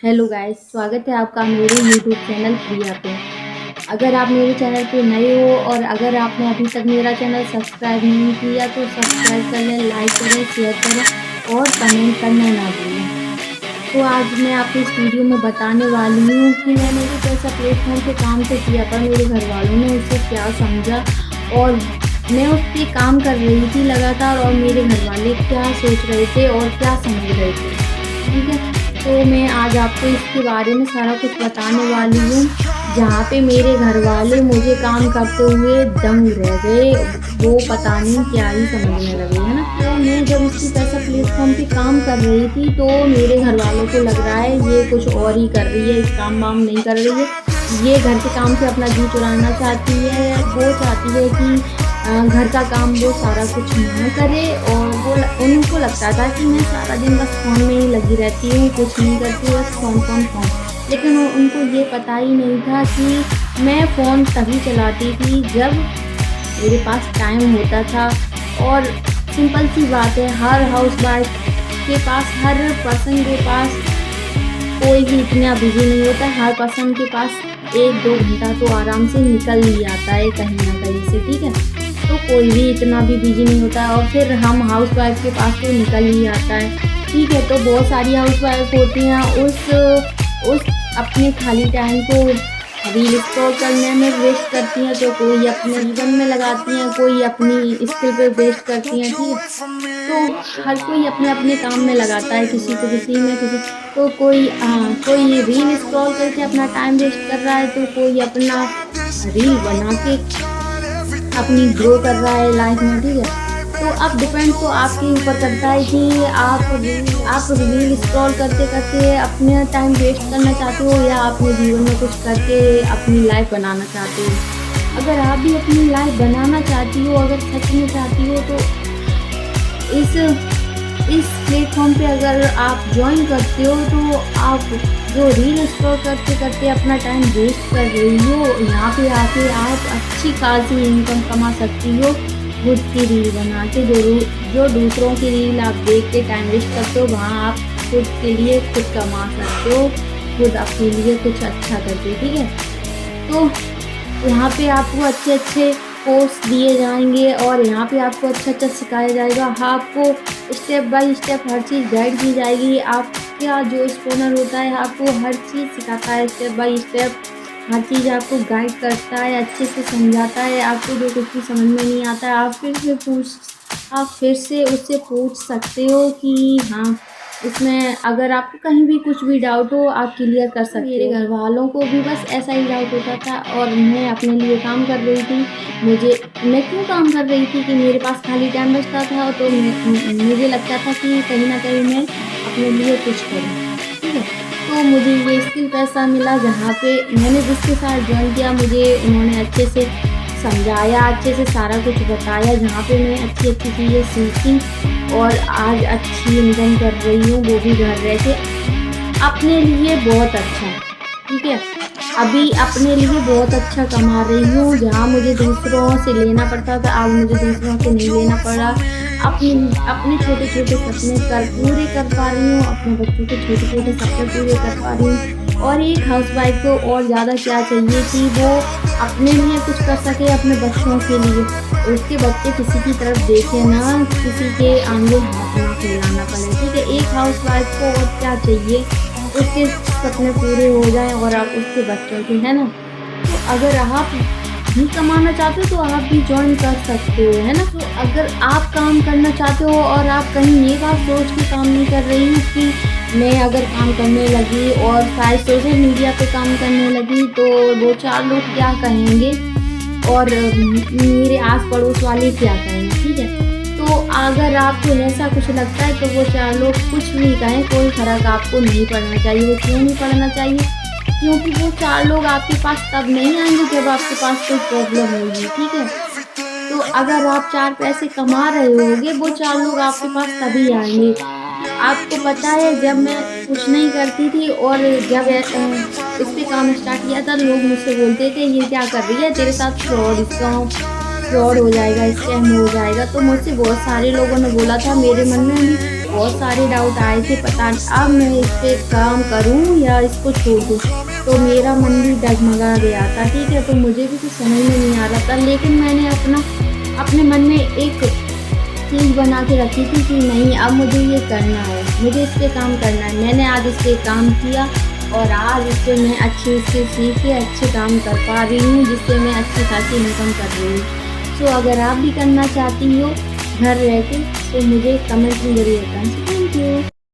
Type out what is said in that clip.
Hello guys, स्वागत है आपका मेरे यूट्यूब चैनल प्रिया पे। अगर आप मेरे चैनल पे नए हो और अगर आपने अभी तक मेरा चैनल सब्सक्राइब नहीं किया तो सब्सक्राइब कर लें, लाइक करें, शेयर करें और कमेंट करना ना भूलें। तो आज मैं आपको इस वीडियो में बताने वाली हूँ कि मैंने एक ऐसा प्लेटफॉर्म पे काम तो किया पर मेरे घर वालों ने उससे क्या समझा और मैं उस पर काम कर रही थी लगातार और मेरे घर वाले क्या सोच रहे थे और क्या समझ रहे थे। ठीक है, तो मैं आज आपको इसके बारे में सारा कुछ बताने वाली हूँ, जहाँ पे मेरे घर वाले मुझे काम करते हुए दंग रह गए। वो पता नहीं क्या ही समझने लगे, है ना। तो मैं जब इसकी पैसा प्लेटफॉर्म पे काम कर रही थी तो मेरे घर वालों को लग रहा है ये कुछ और ही कर रही है, इस काम वाम नहीं कर रही है, ये घर के काम से अपना जी चुराना चाहती है। वो चाहती है कि घर का काम वो सारा कुछ ना करे और वो उनको लगता था कि मैं सारा दिन बस फ़ोन में ही लगी रहती हूँ, कुछ नहीं करती हूँ, बस फ़ोन फ़ोन फ़ोन। लेकिन उनको ये पता ही नहीं था कि मैं फ़ोन तभी चलाती थी जब मेरे पास टाइम होता था। और सिंपल सी बात है, हर हाउसवाइफ के पास, हर पर्सन के पास कोई भी इतना बिजी नहीं होता। हर पर्सन के पास 1-2 घंटा तो आराम से निकल ही आता है कहीं ना कहीं से। ठीक है, तो कोई भी इतना भी बिजी नहीं होता और फिर हम हाउसवाइफ के पास तो निकल ही आता है। ठीक है, तो बहुत सारी हाउसवाइफ होती हैं उस अपने खाली टाइम को रील स्क्रॉल करने में वेस्ट करती हैं, तो कोई अपने जीवन में लगाती हैं, कोई अपनी स्किल पे वेस्ट करती हैं। ठीक है, तो हर कोई अपने अपने काम में लगाता है, किसी को किसी में किसी। तो कोई रील स्क्रॉल करके अपना टाइम वेस्ट कर रहा है, तो कोई अपना रील बना के अपनी ग्रो कर रहा है लाइफ में। ठीक है, तो अब डिपेंड तो आपके ऊपर करता है कि आप रील स्क्रॉल करते करते अपने टाइम वेस्ट करना चाहते हो या अपने जीवन में कुछ करके अपनी लाइफ बनाना चाहते हो। अगर आप भी अपनी लाइफ बनाना चाहती हो, अगर सच में चाहती हो, तो इस प्लेटफॉर्म पे अगर आप ज्वाइन करते हो तो आप जो रील स्क्रॉल करते करते अपना टाइम वेस्ट कर रही हो, यहाँ पे आके आप अच्छी खासी इनकम कमा सकती हो खुद की रील बना के। जो दूसरों की रील आप देख के टाइम वेस्ट करते हो, वहाँ आप खुद के लिए खुद कमा सकते हो, खुद अपने लिए कुछ अच्छा करके। ठीक है, तो यहाँ पे आपको अच्छे अच्छे कोर्स दिए जाएंगे और यहाँ पे आपको अच्छा अच्छा सिखाया जाएगा। आपको step by step her cheese guide की जाएगी। आपका जो स्पोनर होता है आपको हर चीज़ सिखाता है, स्टेप बाय स्टेप हर चीज़ आपको गाइड करता है, अच्छे से समझाता है। आपको जो कुछ भी समझ में नहीं आता है आप फिर से उससे पूछ सकते हो कि हाँ, इसमें अगर आपको कहीं भी कुछ भी डाउट हो आप क्लियर कर सकते हो। मेरे घर वालों को भी बस ऐसा ही डाउट होता था और मैं अपने लिए काम कर रही थी। मैं क्यों काम कर रही थी कि मेरे पास खाली टाइम बचता था, तो मुझे लगता था कि कहीं ना कहीं मैं अपने लिए कुछ करूँ। ठीक है, तो मुझे ये स्किल पैसा मिला जहाँ पे मैंने जिसके साथ ज्वाइन किया, मुझे उन्होंने अच्छे से समझाया, अच्छे से सारा कुछ बताया, जहाँ पे मैं अच्छी अच्छी चीज़ें सीखी और आज अच्छी इनकम कर रही हूँ, वो भी घर रह के अपने लिए बहुत अच्छा। ठीक है, अभी अपने लिए बहुत अच्छा कमा रही हूँ। जहाँ मुझे दूसरों से लेना पड़ता था, अब मुझे दूसरों से नहीं लेना पड़ा। अपने छोटे छोटे सपने पूरे कर पा रही हूँ, अपने बच्चों के छोटे छोटे सपने पूरे कर पा रही हूँ। और एक हाउसवाइफ को और ज़्यादा क्या चाहिए कि वो अपने लिए कुछ कर सके, अपने बच्चों के लिए। उसके बच्चे किसी की तरफ देखे ना, किसी के आंगे हाथ ना फैलाना पड़े। ठीक है, एक हाउसवाइफ को और क्या चाहिए, उसके सपने पूरे हो जाएं और आप उसके बच्चों के, है ना। तो अगर आप भी कमाना चाहते हो तो आप भी ज्वाइन कर सकते हो, है ना। तो अगर आप काम करना चाहते हो और आप कहीं ये बात सोच के काम नहीं कर रही हो कि मैं अगर काम करने लगी और शायद सोशल मीडिया पे काम करने लगी तो 2-4 लोग क्या कहेंगे और मेरे आस पड़ोस वाले क्या कहेंगे। ठीक है, तो अगर आपको ऐसा कुछ लगता है तो वो 4 लोग कुछ भी कहें, कोई फर्क आपको नहीं पड़ना चाहिए। वो क्यों नहीं पड़ना चाहिए? क्योंकि वो 4 लोग आपके पास तब नहीं आएंगे जब आपके पास कोई प्रॉब्लम होगी। ठीक है, तो अगर आप 4 पैसे कमा रहे होगे, वो 4 लोग आपके पास तभी आएंगे। आपको पता है, जब मैं कुछ नहीं करती थी और जब इस पे काम स्टार्ट किया था, लोग मुझसे बोलते थे ये क्या कर रही है, तेरे साथ फ्रॉड हो जाएगा, स्कैम हो जाएगा। तो मुझसे बहुत सारे लोगों ने बोला था, मेरे मन में भी बहुत सारे डाउट आए थे, पता अब मैं इस पे काम करूँ या इसको छोड़ दूँ। तो मेरा मन भी डगमगा गया था, ठीक है। तो मुझे भी कुछ समझ में नहीं आ रहा था, लेकिन मैंने अपने मन में एक चीज़ बना के रखी थी कि नहीं, अब मुझे ये करना है, मुझे इस पे काम करना है। मैंने आज इस पे काम किया और आज इस पे मैं अच्छे से सीख के अच्छे काम कर पा रही हूँ, जिससे मैं अच्छी खासी इनकम कर रही हूँ। सो अगर आप भी करना चाहती हो घर रह के, तो मुझे कमेंट में ज़रूर बताएं। Thank you.